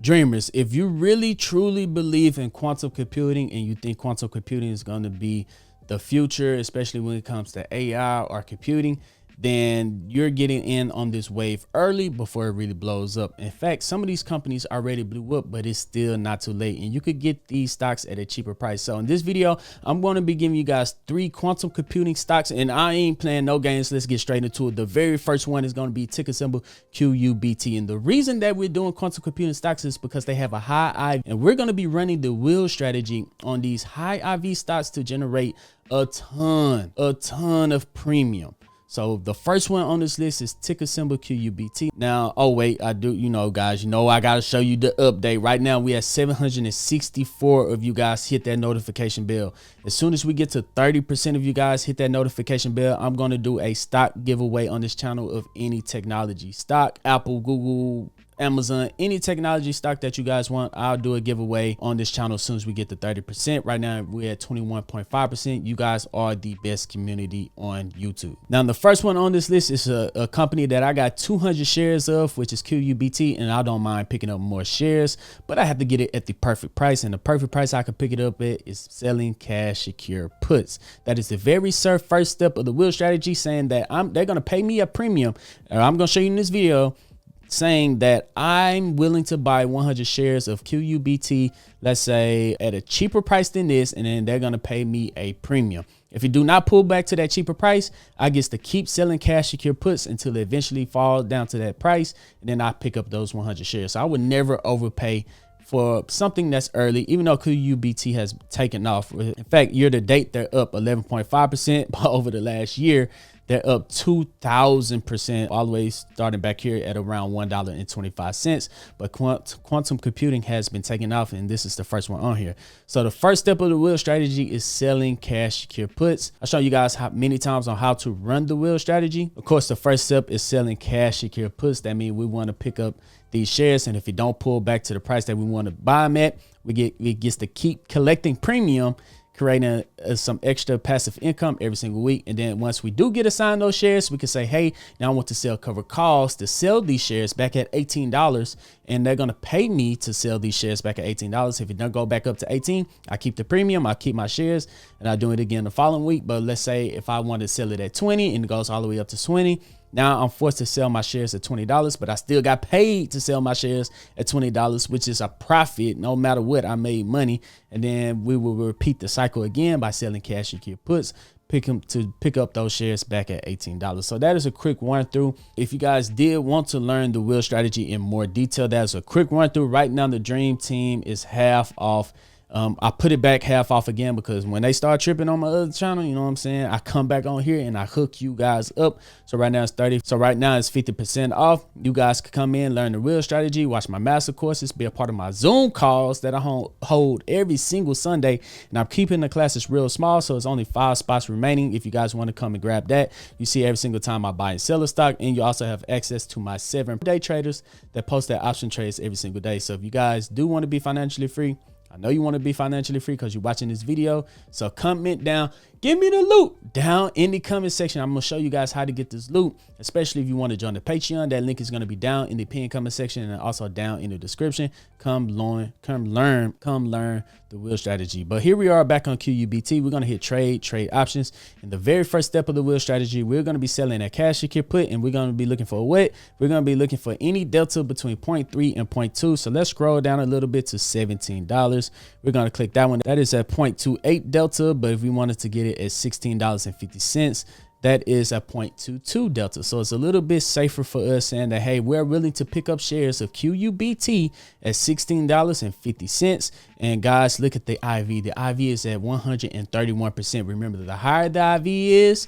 Dreamers, if you really truly believe in quantum computing and you think quantum computing is going to be the future, especially when it comes to AI or computing, then you're getting in on this wave early before it really blows up. In fact, some of these companies already blew up, but it's still not too late, and you could get these stocks at a cheaper price. So in this video, I'm going to be giving you guys 3 quantum computing stocks, and I ain't playing no games. Let's get straight into it. The very first one is going to be ticker symbol QUBT, and the reason that we're doing quantum computing stocks is because they have a high IV, and we're going to be running the wheel strategy on these high IV stocks to generate a ton of premium. So the first one on this list is ticker symbol QUBT. Now, oh wait, I do, guys, I got to show you the update. Right now, we have 764 of you guys hit that notification bell. As soon as we get to 30% of you guys hit that notification bell, I'm going to do a stock giveaway on this channel of any technology stock, Apple, Google, Amazon, any technology stock that you guys want. I'll do a giveaway on this channel as soon as we get to 30%. Right now we're at 21.5%. You guys are the best community on YouTube. Now the first one on this list is a company that I got 200 shares of, which is QUBT, and I don't mind picking up more shares, but I have to get it at the perfect price, and the perfect price I can pick it up at is selling cash secure puts. That is the very first step of the wheel strategy, saying that they're going to pay me a premium. I'm going to show you in this video, saying that I'm willing to buy 100 shares of QUBT, let's say at a cheaper price than this, and then they're going to pay me a premium. If you do not pull back to that cheaper price, I get to keep selling cash secure puts until it eventually falls down to that price, and then I pick up those 100 shares. So I would never overpay for something that's early, even though QUBT has taken off. In fact, year to date, they're up 11.5%, but over the last year, they're up 2,000%, all the way starting back here at around $1.25. But quantum computing has been taking off, and this is the first one on here. So the first step of the wheel strategy is selling cash secure puts. I'll show you guys many times on how to run the wheel strategy. Of course, the first step is selling cash secure puts. That means we want to pick up these shares, and if it don't pull back to the price that we want to buy them at, we get to keep collecting premium, creating some extra passive income every single week. And then once we do get assigned those shares, we can say, hey, now I want to sell cover calls to sell these shares back at $18, and they're going to pay me to sell these shares back at $18. If it don't go back up to 18, I keep the premium, I keep my shares, and I do it again the following week. But let's say if I want to sell it at 20 and it goes all the way up to 20, now I'm forced to sell my shares at $20, but I still got paid to sell my shares at $20, which is a profit. No matter what, I made money. And then we will repeat the cycle again by selling cash secure puts, pick up those shares back at $18. So that is a quick run through. If you guys did want to learn the wheel strategy in more detail, that's a quick run through. Right now, the Dream Team is half off. I put it back half off again because when they start tripping on my other channel, you know what I'm saying, I come back on here and I hook you guys up. So right now it's 30. So right now it's 50% off. You guys can come in, learn the real strategy, watch my master courses, be a part of my Zoom calls that I hold every single Sunday. And I'm keeping the classes real small, so it's only 5 spots remaining. If you guys want to come and grab that, you see every single time I buy and sell a stock, and you also have access to my 7 day traders that post their option trades every single day. So if you guys do want to be financially free, I know you want to be financially free because you're watching this video. So comment down, give me the loot down in the comment section. I'm going to show you guys how to get this loot, especially if you want to join the Patreon. That link is going to be down in the pinned comment section and also down in the description. Come learn the wheel strategy. But here we are back on QUBT. We're going to hit trade options. And the very first step of the wheel strategy, we're going to be selling a cash secure put, and we're going to be looking for what? We're going to be looking for any delta between 0.3 and 0.2. So let's scroll down a little bit to $17. We're going to click that one. That is at 0.28 delta, but if we wanted to get it at $16.50, that is a 0.22 delta. So it's a little bit safer for us, saying that, hey, we're willing to pick up shares of QUBT at $16.50. And guys, look at the IV. The IV is at 131%. Remember, the higher the IV is,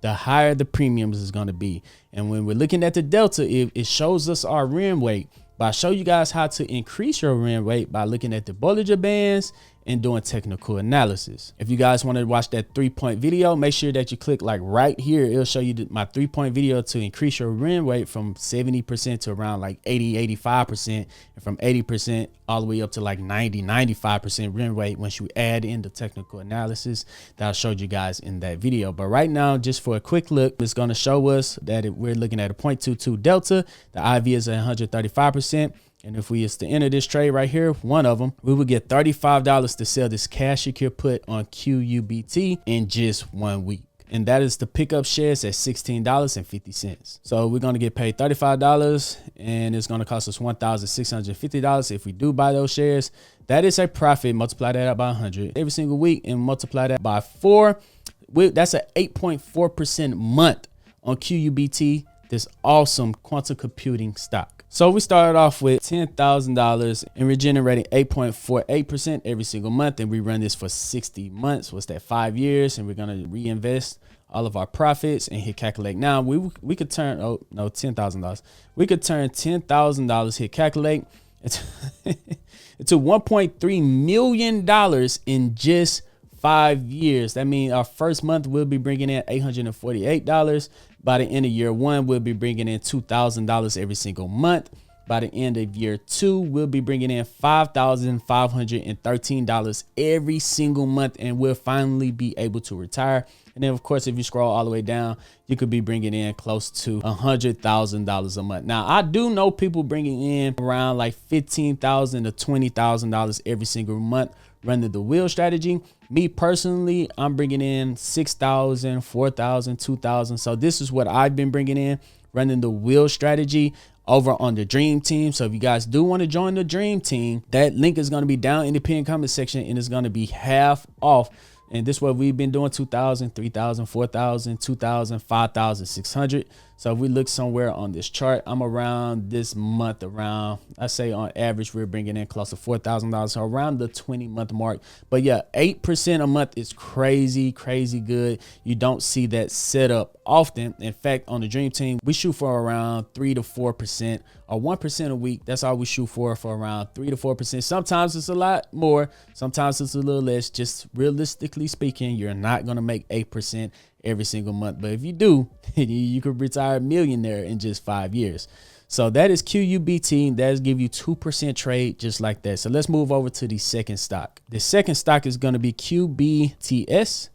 the higher the premiums is going to be. And when we're looking at the delta, it shows us our REM weight. But I show you guys how to increase your REM weight by looking at the Bollinger Bands and doing technical analysis. If you guys want to watch that 3-point video, make sure that you click like right here. It'll show you my 3-point video to increase your REM weight from 70% to around like 80-85%, and from 80% all the way up to like 90-95% REM weight once you add in the technical analysis that I showed you guys in that video. But right now, just for a quick look, it's going to show us that we're looking at a 0.22 delta. The IV is at 135%. And if we is to enter this trade right here, one of them, we would get $35 to sell this cash secure put on Qubt in just 1 week. And that is to pick up shares at $16.50. So we're going to get paid $35 and it's going to cost us $1,650 if we do buy those shares. That is a profit. Multiply that out by 100 every single week and multiply that by 4. That's an 8.4% month on Qubt, this awesome quantum computing stock. So we started off with $10,000 and we're generating 8.48% every single month. And we run this for 60 months. What's that? 5 years. And we're going to reinvest all of our profits and hit calculate. Now we could turn, oh no, $10,000. We could turn $10,000, hit calculate into $1.3 million in just 5 years. That means our first month we'll be bringing in $848. By the end of year 1, we'll be bringing in $2,000 every single month. By the end of year 2, we'll be bringing in $5,513 every single month, and we'll finally be able to retire. And then, of course, if you scroll all the way down, you could be bringing in close to $100,000 a month. Now, I do know people bringing in around like $15,000 to $20,000 every single month running the wheel strategy. Me personally, I'm bringing in $6,000, $4,000, $2,000. So this is what I've been bringing in running the wheel strategy over on the Dream Team. So if you guys do want to join the Dream Team, that link is going to be down in the pinned comment section and it's going to be half off. And this is what we've been doing: 2,000, 3,000, 4,000, 2,000, 5,600. So if we look somewhere on this chart, I'm around this month around, I say on average, we're bringing in close to $4,000. So around the 20-month mark. But yeah, 8% a month is crazy, crazy good. You don't see that set up often. In fact, on the Dream Team, we shoot for around 3 to 4% or 1% a week. That's all we shoot for around 3 to 4%. Sometimes it's a lot more. Sometimes it's a little less. Just realistically speaking, you're not going to make 8% every single month. But if you do, you could retire a millionaire in just 5 years. So that is Qubt. That's give you 2% trade just like that. So let's move over to the second stock. The second stock is going to be Qubts,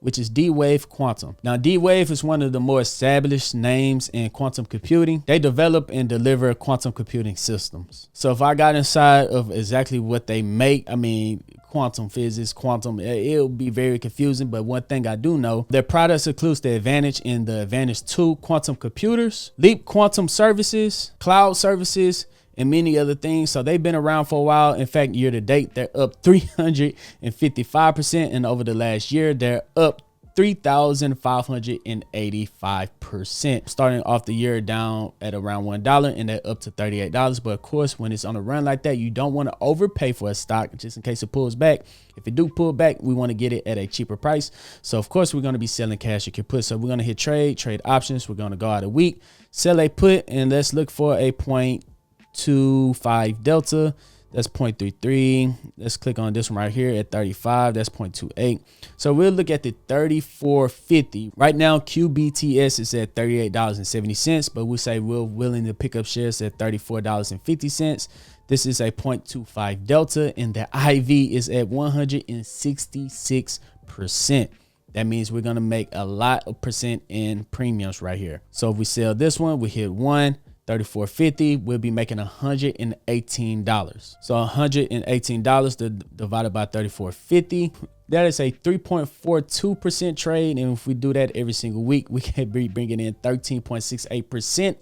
which is D-Wave Quantum. Now, D-Wave is one of the more established names in quantum computing. They develop and deliver quantum computing systems. So if I got inside of exactly what they make, I mean, quantum physics, quantum, it'll be very confusing. But one thing I do know, their products includes the Advantage and the Advantage 2 quantum computers, Leap quantum services, cloud services, and many other things. So they've been around for a while. In fact, year to date, they're up 355%. And over the last year, they're up 3,585%. Starting off the year down at around $1 and they're up to $38. But of course, when it's on a run like that, you don't want to overpay for a stock just in case it pulls back. If it do pull back, we want to get it at a cheaper price. So of course, we're going to be selling cash you can put. So we're going to hit trade options. We're going to go out a week, sell a put, and let's look for a 0.25 delta. That's 0.33. Let's click on this one right here at 35. That's 0.28. So we'll look at the 34.50. Right now, Qbts is at $38.70, but we'll say we're willing to pick up shares at $34.50. This is a 0.25 delta, and the IV is at 166%. That means we're going to make a lot of percent in premiums right here. So if we sell this one, we hit 34.50, we'll be making $118. So $118 divided by 34.50, that is a 3.42% trade. And if we do that every single week, we can be bringing in 13.68%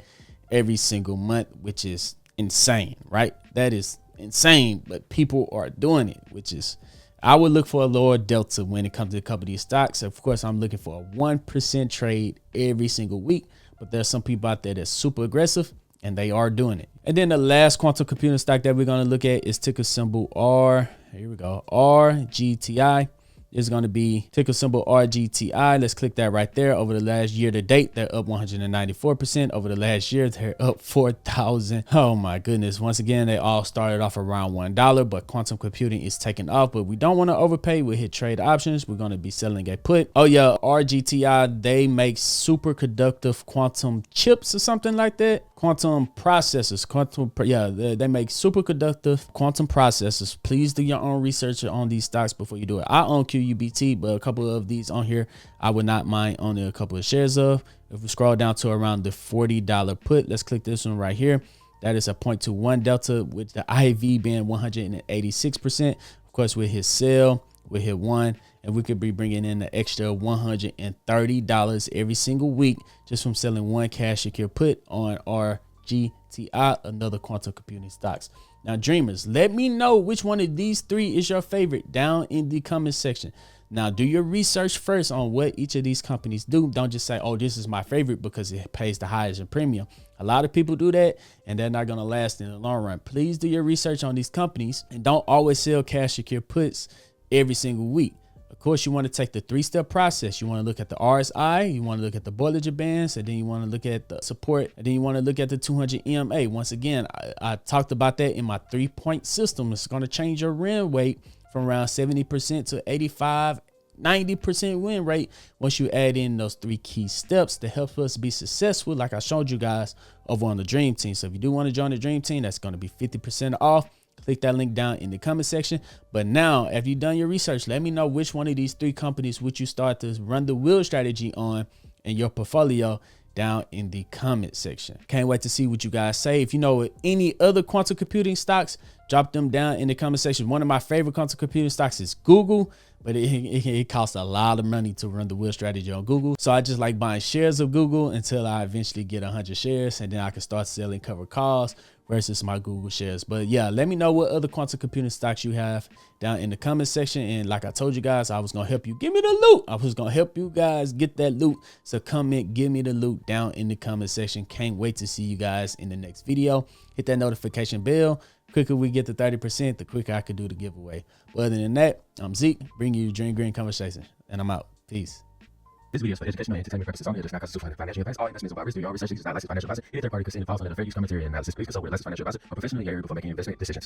every single month, which is insane, right? That is insane, but people are doing it, which is, I would look for a lower delta when it comes to a couple of these stocks. Of course, I'm looking for a 1% trade every single week. But there's some people out there that's super aggressive and they are doing it. And then the last quantum computing stock that we're going to look at is ticker symbol R. Here we go. Rgti is going to be ticker symbol Rgti. Let's click that right there. Over the last year to date, they're up 194%. Over the last year, they're up 4,000. Oh my goodness. Once again, they all started off around $1, but quantum computing is taking off, but we don't want to overpay. We hit trade options. We're going to be selling a put. Oh yeah, Rgti, they make superconductive quantum chips or something like that. Quantum processors, they make superconductive quantum processors. Please do your own research on these stocks before you do it. I own Qubt, but a couple of these on here, I would not mind owning a couple of shares of. If we scroll down to around the $40 put, let's click this one right here. That is a 0.21 delta, with the IV being 186%. Of course, with his sell, we hit 1, and we could be bringing in the extra $130 every single week just from selling one cash secure put on Rgti, another quantum computing stocks. Now, dreamers, let me know which one of these three is your favorite down in the comment section. Now, do your research first on what each of these companies do. Don't just say, oh, this is my favorite because it pays the highest in premium. A lot of people do that, and they're not going to last in the long run. Please do your research on these companies, and don't always sell cash secure puts every single week. Of course, you want to take the 3-step process. You want to look at the RSI, you want to look at the Bollinger Bands, and then you want to look at the support, and then you want to look at the 200 EMA. Once again, I talked about that in my 3-point system. It's going to change your win rate from around 70% to 85, 90% win rate once you add in those 3 key steps to help us be successful, like I showed you guys over on the Dream Team. So if you do want to join the Dream Team, that's going to be 50% off. Click that link down in the comment section. But now, if you've done your research, let me know which one of these 3 companies would you start to run the wheel strategy on in your portfolio down in the comment section. Can't wait to see what you guys say. If you know any other quantum computing stocks, drop them down in the comment section. One of my favorite quantum computing stocks is Google, but it costs a lot of money to run the wheel strategy on Google. So I just like buying shares of Google until I eventually get 100 shares, and then I can start selling covered calls versus my Google shares. But yeah, let me know what other quantum computing stocks you have down in the comment section. And like I told you guys, I was going to help you. Give me the loot. I was going to help you guys get that loot. So comment, give me the loot down in the comment section. Can't wait to see you guys in the next video. Hit that notification bell. Quicker we get to 30%, the quicker I could do the giveaway. But other than that, I'm Zeke, bringing you Dream Green Conversation, and I'm out. Peace. This video is for educational and entertainment purposes only. It does not constitute financial advice. All investments are by risk. Do your own research. This is not licensed financial advisor. Any third party considered false under the fair use commentary and analysis. Please consult with a licensed financial advisor or professional in your area before making investment decisions.